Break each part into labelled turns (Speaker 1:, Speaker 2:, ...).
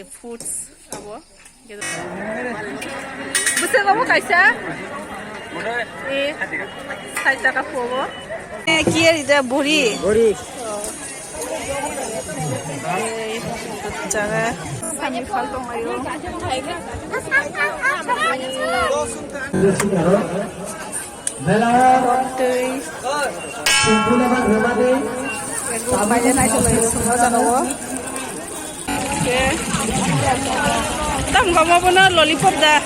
Speaker 1: ke foods abo buse abo kaisa e 60 টাকা পড়বো কি এর এটা বড়ি জায়গা সামি ফল দंगायो Tam kamu punya lollipop dah,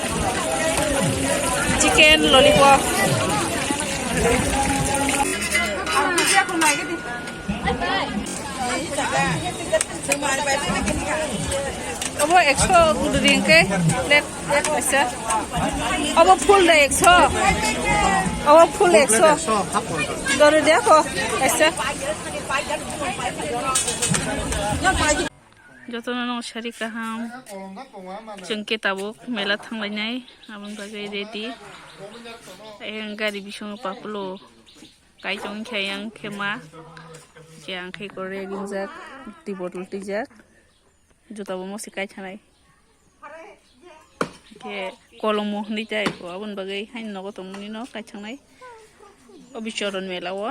Speaker 1: chicken lollipop. Kamu extra kudu ringke, let bisa. Kamu full deh extra, kamu full extra. Doru dia kok, extra. Jotono shari kaham jengke tabuk mela thanglai abang bagai ready ayang gari bisong papulo kai jong khayang khema jang khai kore ginjak ti bottle tijak jotabo mosi kai thanai ke kolomo ni jai ko abang bagai hain nogo tomuni no kai thanai obichoron melawo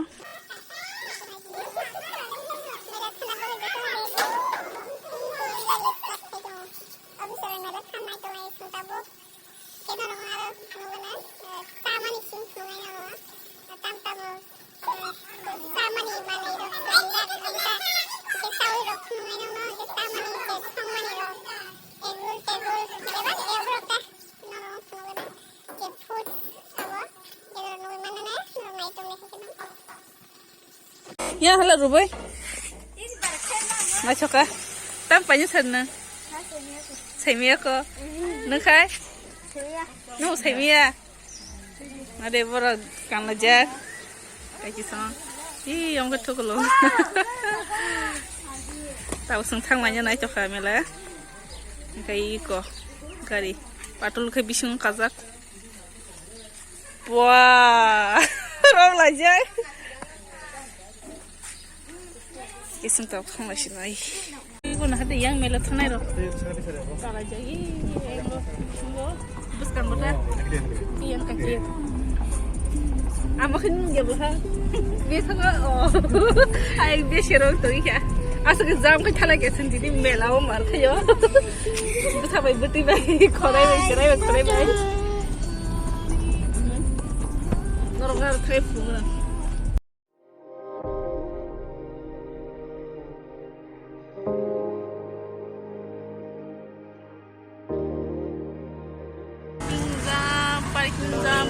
Speaker 1: Ya hala rubai mai choka tam panyu sanna saimia ko nu khai nu saimia ade bora kanla ja kai chi sang i yong ka thuklo taw sung thang manya nai choka mela kai ko gari patul khai bisung kazak wah rom la jai Isang tao kang masih naik. Ibu nak ada yang melat sana itu. Kalau jadi, tunggu, buskan berapa? Yang kaki. Amakin dia berapa? Biasa kan? Oh, ayah dia serong tu ya. Asal jam kan thala ke sendiri melau mar kaya. Bisa bayi betul bayi, korai bayi. Normal kaya punga.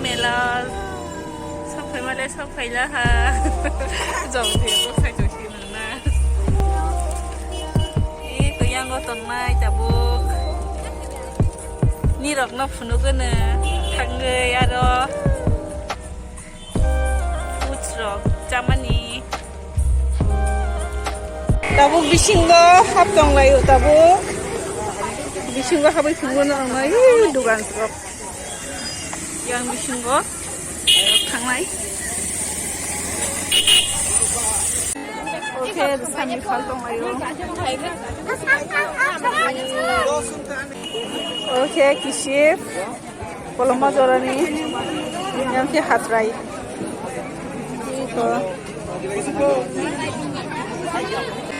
Speaker 1: Mela sampai malah sampai lah jauh dia tu saya jauh sini mana itu yang gotong mai cabuk ni rok nak penuh kena tanggai ada food rok zaman ni cabuk bisinggo hab dong layu cabuk bisinggo habai tunggu nak mai dugan rok yang bisinggo thanglai oke sami phal donglayo oke kiship koloma jorani yang ke hatrai iko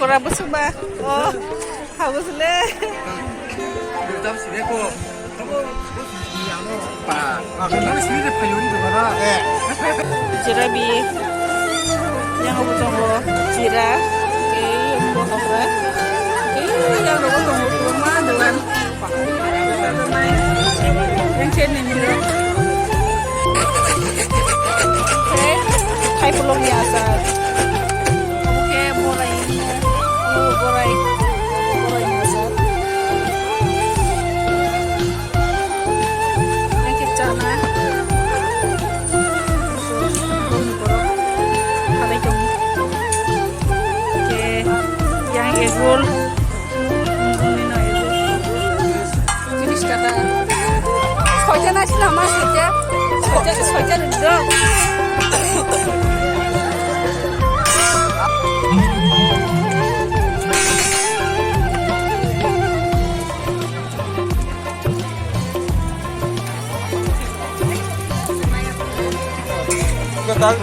Speaker 1: kora busuba oh habusle tam sireko Jirabi yang aku tunggu jira, yang aku tunggu, yang aku tunggu rumah dengan yang sini ni, hai pulau biasa, oke borai biasa. Egul, jenis kata, soalnya nasi lama saja, soalnya duduk. Tang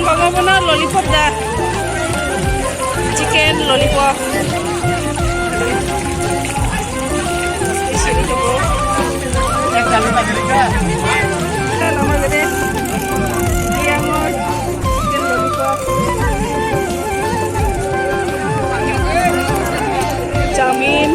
Speaker 1: bang mo na lollipop dah. Chicken lollipop. Sini tu bro. Yang kalau macam ni. Kalau macam ni. Dia mau chicken lollipop. Jamin.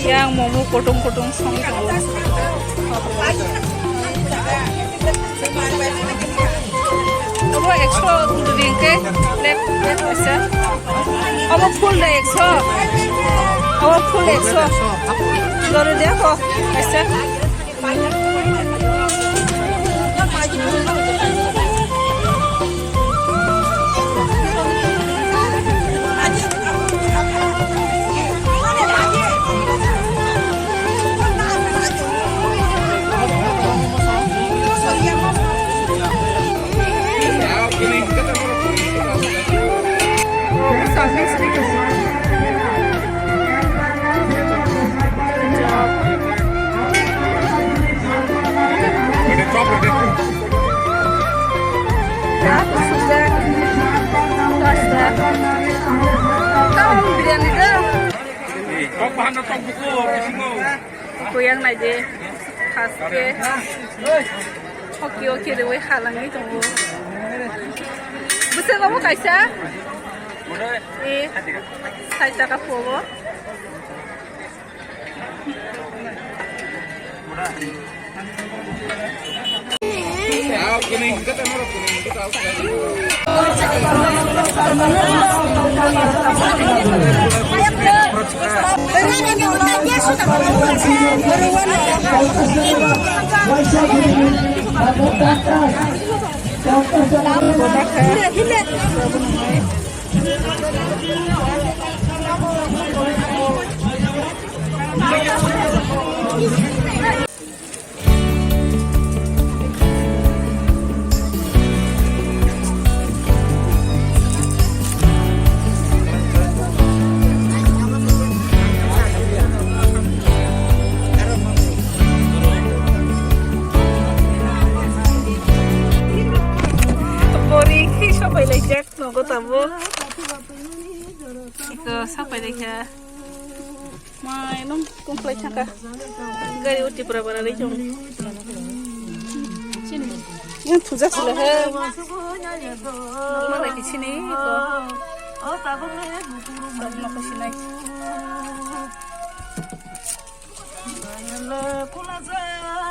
Speaker 1: Yang momo potong-potong song itu. Apa extra untuk dingke? Let bisa. Apa full deh extra? Apa full extra? Lalu dia kok bisa? Yang naik khas ke, oke deh, weh halang itu tunggu. Bisa kamu kaisa? Saya cakap apa? Nunggu tamu. Itu sampai deh ya. Main dong komplek cakap. Gari uti berapa hari jom. Yang puja sudah. Mana di sini? Oh, tabung ni. Tabung apa sini? Pula saya.